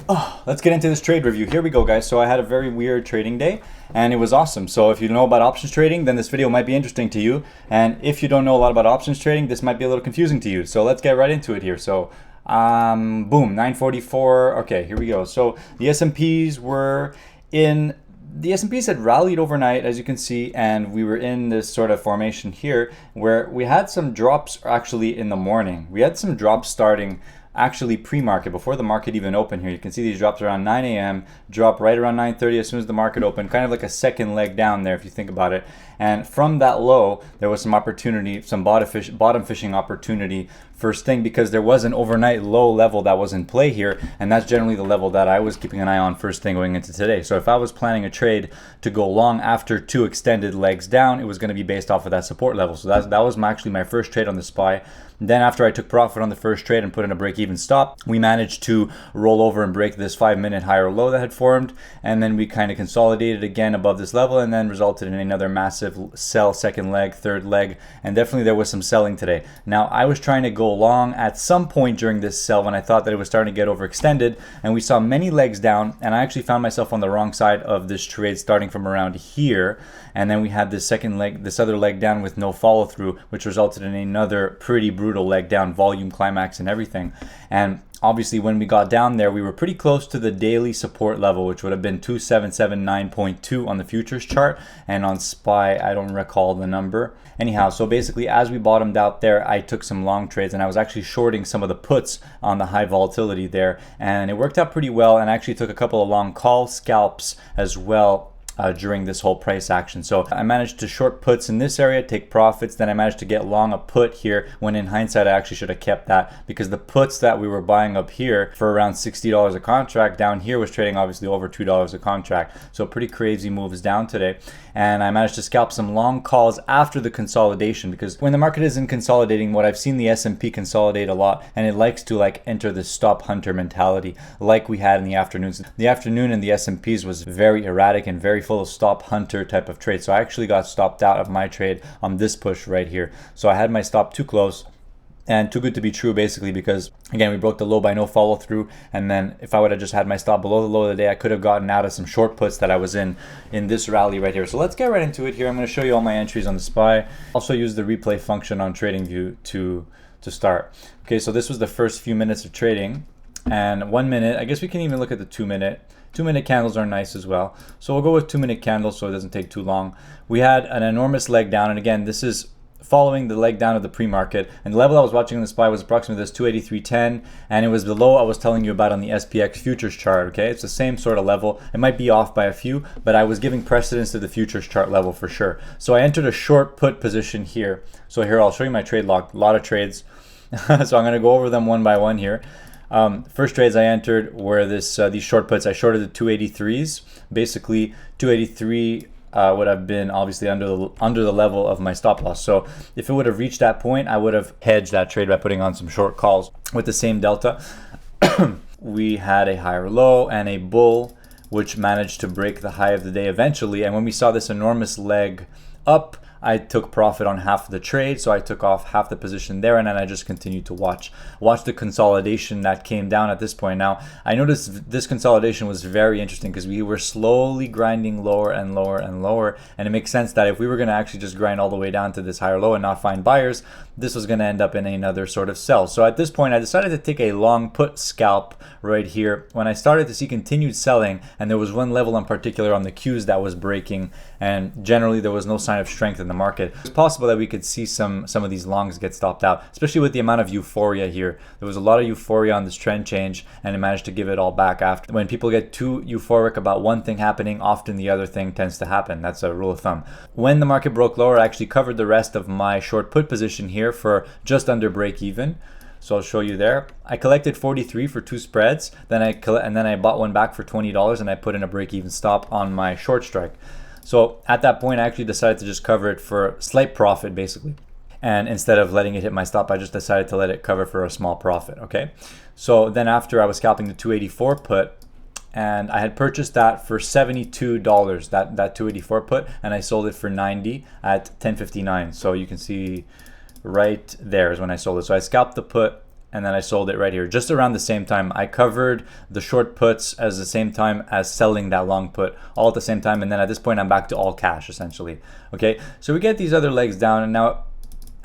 Oh, let's get into this trade review. Here we go, guys. So I had a very weird trading day and it was awesome. So if you know about options trading, then this video might be interesting to you. And if you don't know a lot about options trading, this might be a little confusing to you. So let's get right into it here. So boom, 944. Okay, here we go. So the S&Ps were in the S&Ps had rallied overnight, as you can see, and we were in this sort of formation here where we had some drops actually in the morning. We had some drops starting actually pre-market, before the market even opened here. You can see these drops around 9 a.m., drop right around 9:30 as soon as the market opened, kind of like a second leg down there if you think about it. And from that low, there was some opportunity, some bottom fishing opportunity first thing, because there was an overnight low level that was in play here, and that's generally the level that I was keeping an eye on first thing going into today. So if I was planning a trade to go long after two extended legs down, it was going to be based off of that support level. So that was actually my first trade on the SPY. Then after I took profit on the first trade and put in a break-even stop, we managed to roll over and break this 5-minute higher low that had formed, and then we kind of consolidated again above this level, and then resulted in another massive sell, second leg, third leg, and definitely there was some selling today. Now I was trying to go long at some point during this sell when I thought that it was starting to get overextended, and we saw many legs down, and I actually found myself on the wrong side of this trade starting from around here, and then we had this second leg, this other leg down with no follow through, which resulted in another pretty brutal leg down, volume, climax, and everything. And obviously when we got down there, we were pretty close to the daily support level, which would have been 2779.2 on the futures chart, and on SPY I don't recall the number. Anyhow, so basically as we bottomed out there, I took some long trades, and I was actually shorting some of the puts on the high volatility there, and it worked out pretty well, and I actually took a couple of long call scalps as well during this whole price action. So I managed to short puts in this area, take profits. Then I managed to get long a put here, when in hindsight I actually should have kept that, because the puts that we were buying up here for around $60 a contract, down here was trading obviously over $2 a contract. So pretty crazy moves down today. And I managed to scalp some long calls after the consolidation, because when the market isn't consolidating, what I've seen the S&P consolidate a lot, and it likes to like enter the stop hunter mentality like we had in the afternoons. The afternoon in the S&Ps was very erratic and very full of stop hunter type of trade. So I actually got stopped out of my trade on this push right here. So I had my stop too close and too good to be true, basically, because again we broke the low by no follow through, and then if I would have just had my stop below the low of the day, I could have gotten out of some short puts that I was in this rally right here. So let's get right into it here. I'm going to show you all my entries on the SPY. Also use the replay function on TradingView to start. Okay, so this was the first few minutes of trading, and 1 minute, I guess we can even look at the 2 minute. 2 minute candles are nice as well, so we'll go with 2 minute candles so it doesn't take too long. We had an enormous leg down, and again this is following the leg down of the pre-market, and the level I was watching on the SPY was approximately this 283.10, and it was the low I was telling you about on the SPX futures chart. Okay, it's the same sort of level. It might be off by a few, but I was giving precedence to the futures chart level for sure. So I entered a short put position here. So here I'll show you my trade log, a lot of trades. So I'm going to go over them one by one here. First trades I entered were these short puts. I shorted the 283s. Basically 283 would have been obviously under the level of my stop loss. So if it would have reached that point, I would have hedged that trade by putting on some short calls with the same delta. We had a higher low and a bull, which managed to break the high of the day eventually. And when we saw this enormous leg up, I took profit on half of the trade, so I took off half the position there, and then I just continued to watch the consolidation that came down at this point. Now, I noticed this consolidation was very interesting because we were slowly grinding lower and lower and lower, and it makes sense that if we were going to actually just grind all the way down to this higher low and not find buyers, this was going to end up in another sort of sell. So at this point, I decided to take a long put scalp right here when I started to see continued selling, and there was one level in particular on the Qs that was breaking, and generally there was no sign of strength in the market. It's possible that we could see some of these longs get stopped out, especially with the amount of euphoria here. There was a lot of euphoria on this trend change, and it managed to give it all back after. When people get too euphoric about one thing happening, often the other thing tends to happen. That's a rule of thumb. When the market broke lower, I actually covered the rest of my short put position here for just under break even. So I'll show you there. I collected 43 for two spreads, then I bought one back for $20, and I put in a break even stop on my short strike. So at that point, I actually decided to just cover it for slight profit, basically. And instead of letting it hit my stop, I just decided to let it cover for a small profit, okay? So then after, I was scalping the 284 put, and I had purchased that for $72, that 284 put, and I sold it for $90 at 10.59. So you can see right there is when I sold it. So I scalped the put and then I sold it right here, just around the same time. I covered the short puts as the same time as selling that long put, all at the same time. And then at this point, I'm back to all cash essentially. Okay, so we get these other legs down, and now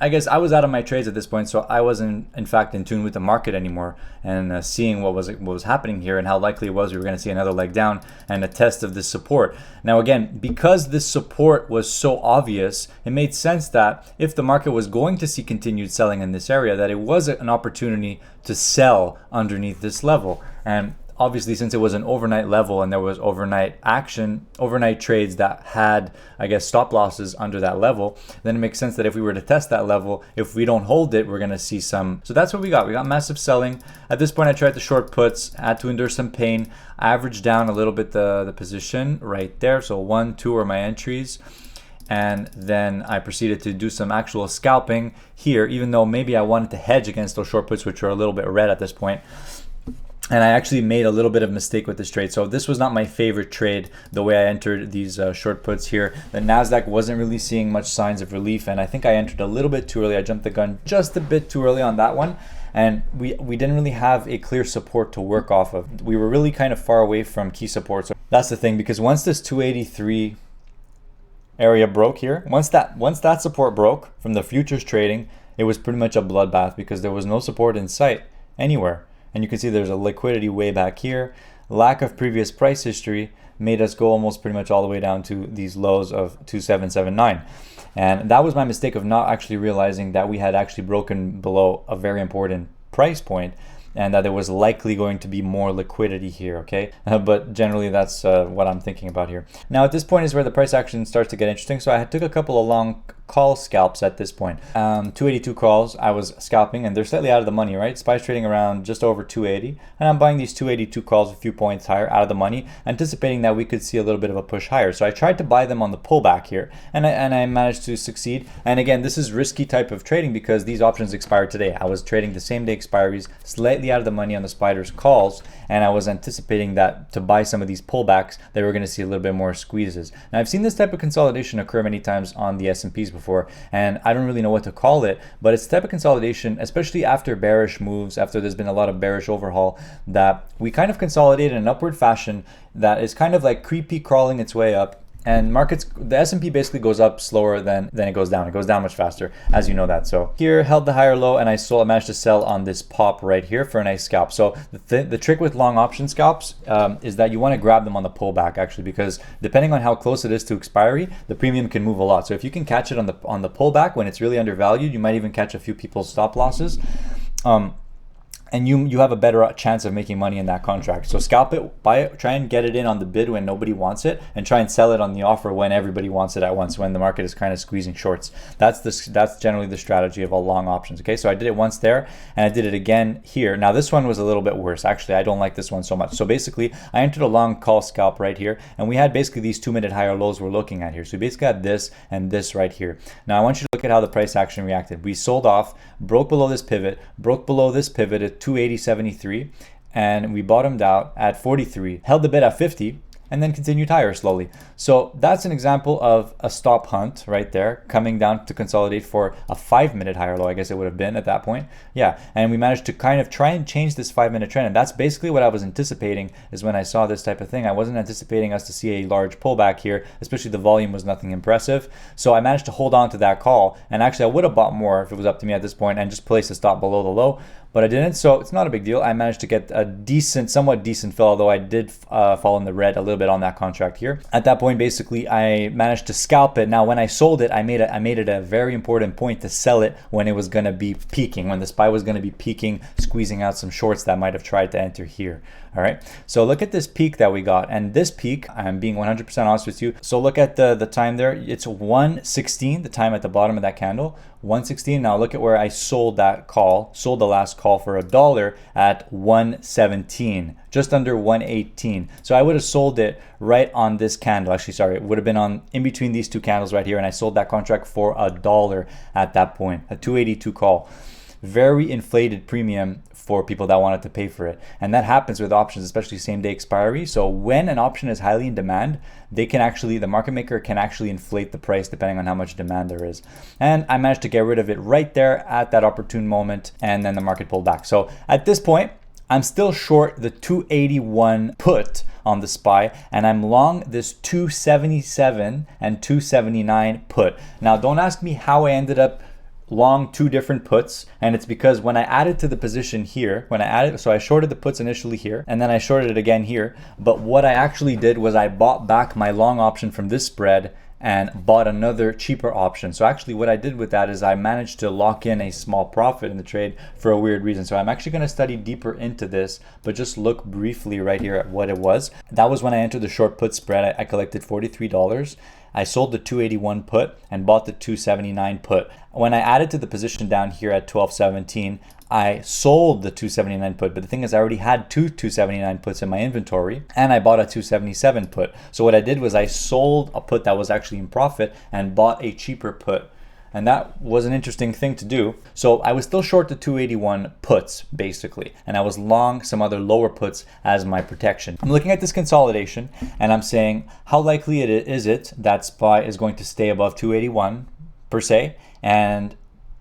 I guess I was out of my trades at this point, so I wasn't in fact in tune with the market anymore, and seeing what was happening here and how likely it was we were going to see another leg down and a test of this support. Now again, because this support was so obvious, it made sense that if the market was going to see continued selling in this area, that it was an opportunity to sell underneath this level. And obviously, since it was an overnight level and there was overnight action, overnight trades that had, I guess, stop losses under that level, then it makes sense that if we were to test that level, if we don't hold it, we're going to see some. So that's what we got. We got massive selling. At this point, I tried the short puts, had to endure some pain, averaged down a little bit the position right there. So 1, 2 are my entries. And then I proceeded to do some actual scalping here, even though maybe I wanted to hedge against those short puts, which are a little bit red at this point. And I actually made a little bit of mistake with this trade. So this was not my favorite trade, the way I entered these short puts here. The NASDAQ wasn't really seeing much signs of relief, and I think I entered a little bit too early. I jumped the gun just a bit too early on that one. And we didn't really have a clear support to work off of. We were really kind of far away from key support. So that's the thing, because once this 283 area broke here, once that support broke from the futures trading, it was pretty much a bloodbath because there was no support in sight anywhere. And you can see there's a liquidity way back here. Lack of previous price history made us go almost pretty much all the way down to these lows of 2779. And that was my mistake of not actually realizing that we had actually broken below a very important price point, and that there was likely going to be more liquidity here, okay? But generally that's what I'm thinking about here. Now at this point is where the price action starts to get interesting. So I took a couple of long call scalps at this point. 282 calls I was scalping, and they're slightly out of the money, right? SPY's trading around just over 280, and I'm buying these 282 calls a few points higher out of the money, anticipating that we could see a little bit of a push higher. So I tried to buy them on the pullback here, and I managed to succeed. And again, this is risky type of trading because these options expired today. I was trading the same day expiries, slightly out of the money on the SPY's calls, and I was anticipating that to buy some of these pullbacks, they were going to see a little bit more squeezes. Now I've seen this type of consolidation occur many times on the S&Ps before, and I don't really know what to call it, but it's the type of consolidation, especially after bearish moves, after there's been a lot of bearish overhaul, that we kind of consolidate in an upward fashion that is kind of like creepy crawling its way up. And markets, the S&P basically goes up slower than it goes down. It goes down much faster, as you know that. So here, held the higher low, and I managed to sell on this pop right here for a nice scalp. So the trick with long option scalps is that you want to grab them on the pullback, actually, because depending on how close it is to expiry, the premium can move a lot. So if you can catch it on the pullback when it's really undervalued, you might even catch a few people's stop losses. And you have a better chance of making money in that contract. So scalp it, buy it, try and get it in on the bid when nobody wants it, and try and sell it on the offer when everybody wants it at once, when the market is kind of squeezing shorts. That's generally the strategy of all long options. Okay, so I did it once there, and I did it again here. Now this one was a little bit worse. Actually, I don't like this one so much. So basically, I entered a long call scalp right here, and we had basically these 2-minute higher lows we're looking at here. So we basically had this and this right here. Now I want you to look at how the price action reacted. We sold off, broke below this pivot, broke below this pivot at 280.73, and we bottomed out at 43, held the bid at 50, and then continued higher slowly. So that's an example of a stop hunt right there, coming down to consolidate for a 5-minute higher low, I guess it would have been at that point. Yeah, and we managed to kind of try and change this 5-minute trend, and that's basically what I was anticipating. Is when I saw this type of thing, I wasn't anticipating us to see a large pullback here, especially the volume was nothing impressive. So I managed to hold on to that call, and actually I would have bought more if it was up to me at this point and just place a stop below the low, but I didn't, so it's not a big deal. I managed to get a somewhat decent fill, although I did fall in the red a little bit on that contract here. At that point, basically, I managed to scalp it. Now, when I sold it, I made it a very important point to sell it when it was going to be peaking, when the SPY was going to be peaking, squeezing out some shorts that might have tried to enter here. All right, so look at this peak that we got, and this peak, I'm being 100% honest with you. So look at the time there. It's 1:16, the time at the bottom of that candle, 1:16. Now look at where I sold that call, sold the last call for $1 at 1:17, just under 1:18. So I would have sold it right on this candle. Actually, sorry, it would have been on in between these two candles right here, and I sold that contract for $1 at that point, a 282 call. Very inflated premium for people that wanted to pay for it. And that happens with options, especially same day expiry. So when an option is highly in demand, the market maker can actually inflate the price depending on how much demand there is. And I managed to get rid of it right there at that opportune moment, and then the market pulled back. So at this point, I'm still short the 281 put on the SPY, and I'm long this 277 and 279 put. Now, don't ask me how I ended up long two different puts, and it's because when I added to the position here, so I shorted the puts initially here, and then I shorted it again here. But what I actually did was I bought back my long option from this spread and bought another cheaper option. So actually what I did with that is I managed to lock in a small profit in the trade for a weird reason. So I'm actually going to study deeper into this, but just look briefly right here at what it was. That was when I entered the short put spread. I collected $43. I sold the 281 put and bought the 279 put. When I added to the position down here at 12.17, I sold the 279 put, but the thing is I already had two 279 puts in my inventory, and I bought a 277 put. So what I did was I sold a put that was actually in profit and bought a cheaper put. And that was an interesting thing to do. So I was still short the 281 puts basically, and I was long some other lower puts as my protection. I'm looking at this consolidation and I'm saying how likely is it that SPY is going to stay above 281 per se and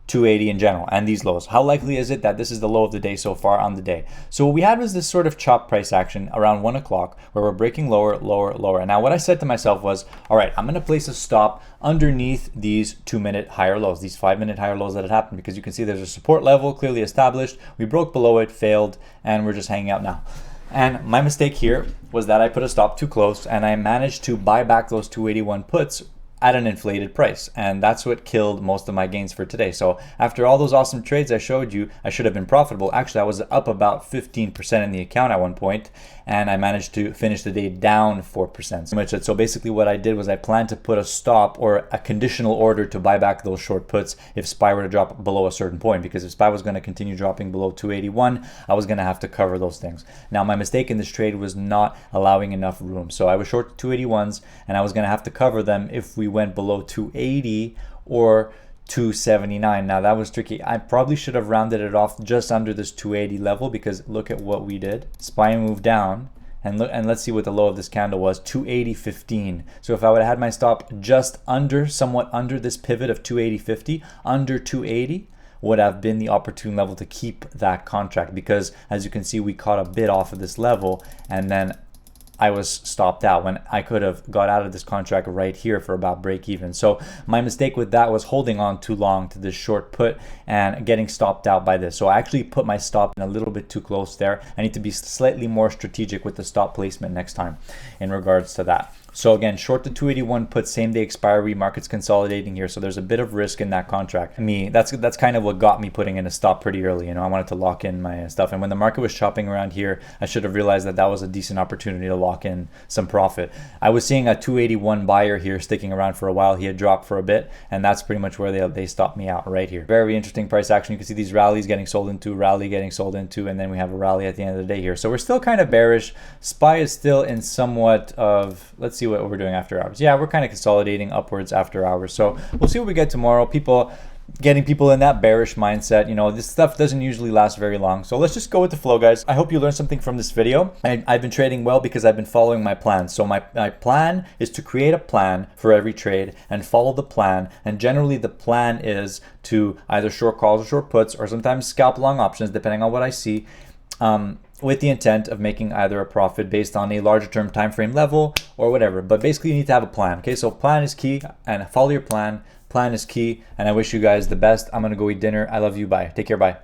280 in general, and these lows. How likely is it that this is the low of the day so far on the day? So what we had was this sort of chop price action around 1 o'clock where we're breaking lower, lower, lower. Now what I said to myself was, all right, I'm gonna place a stop underneath these 2-minute higher lows, these 5-minute higher lows that had happened, because you can see there's a support level clearly established. We broke below it, failed, and we're just hanging out now. And my mistake here was that I put a stop too close, and I managed to buy back those 281 puts at an inflated price, and that's what killed most of my gains for today. So after all those awesome trades I showed you, I should have been profitable. Actually, I was up about 15% in the account at one point, and I managed to finish the day down 4%. So basically what I did was I planned to put a stop or a conditional order to buy back those short puts if SPY were to drop below a certain point, because if SPY was going to continue dropping below 281, I was going to have to cover those things. Now my mistake in this trade was not allowing enough room. So I was short 281s, and I was going to have to cover them if we went below 280 or 279. Now that was tricky. I probably should have rounded it off just under this 280 level, because look at what we did. SPY moved down, and let's see what the low of this candle was, 280.15. So if I would have had my stop just under, somewhat under this pivot of 280.50, under 280 would have been the opportune level to keep that contract, because as you can see we caught a bit off of this level, and then I was stopped out when I could have got out of this contract right here for about break even. So my mistake with that was holding on too long to this short put and getting stopped out by this. So I actually put my stop in a little bit too close there. I need to be slightly more strategic with the stop placement next time in regards to that. So again, short the 281 put, same day expiry, market's consolidating here. So there's a bit of risk in that contract. That's kind of what got me putting in a stop pretty early. You know, I wanted to lock in my stuff. And when the market was chopping around here, I should have realized that that was a decent opportunity to lock in some profit. I was seeing a 281 buyer here sticking around for a while. He had dropped for a bit, and that's pretty much where they stopped me out right here. Very interesting price action. You can see these rallies getting sold into, rally getting sold into, and then we have a rally at the end of the day here. So we're still kind of bearish. SPY is still in somewhat of, let's see what we're doing after hours. Yeah, we're kind of consolidating upwards after hours. So we'll see what we get tomorrow. Getting people in that bearish mindset. You know, this stuff doesn't usually last very long. So let's just go with the flow, guys. I hope you learned something from this video. I've been trading well because I've been following my plan. So my plan is to create a plan for every trade and follow the plan. And generally the plan is to either short calls or short puts, or sometimes scalp long options, depending on what I see, with the intent of making either a profit based on a larger term time frame level or whatever. But basically you need to have a plan. Okay, so plan is key, and follow your plan. Plan is key, and I wish you guys the best. I'm gonna go eat dinner. I love you. Bye. Take care. Bye.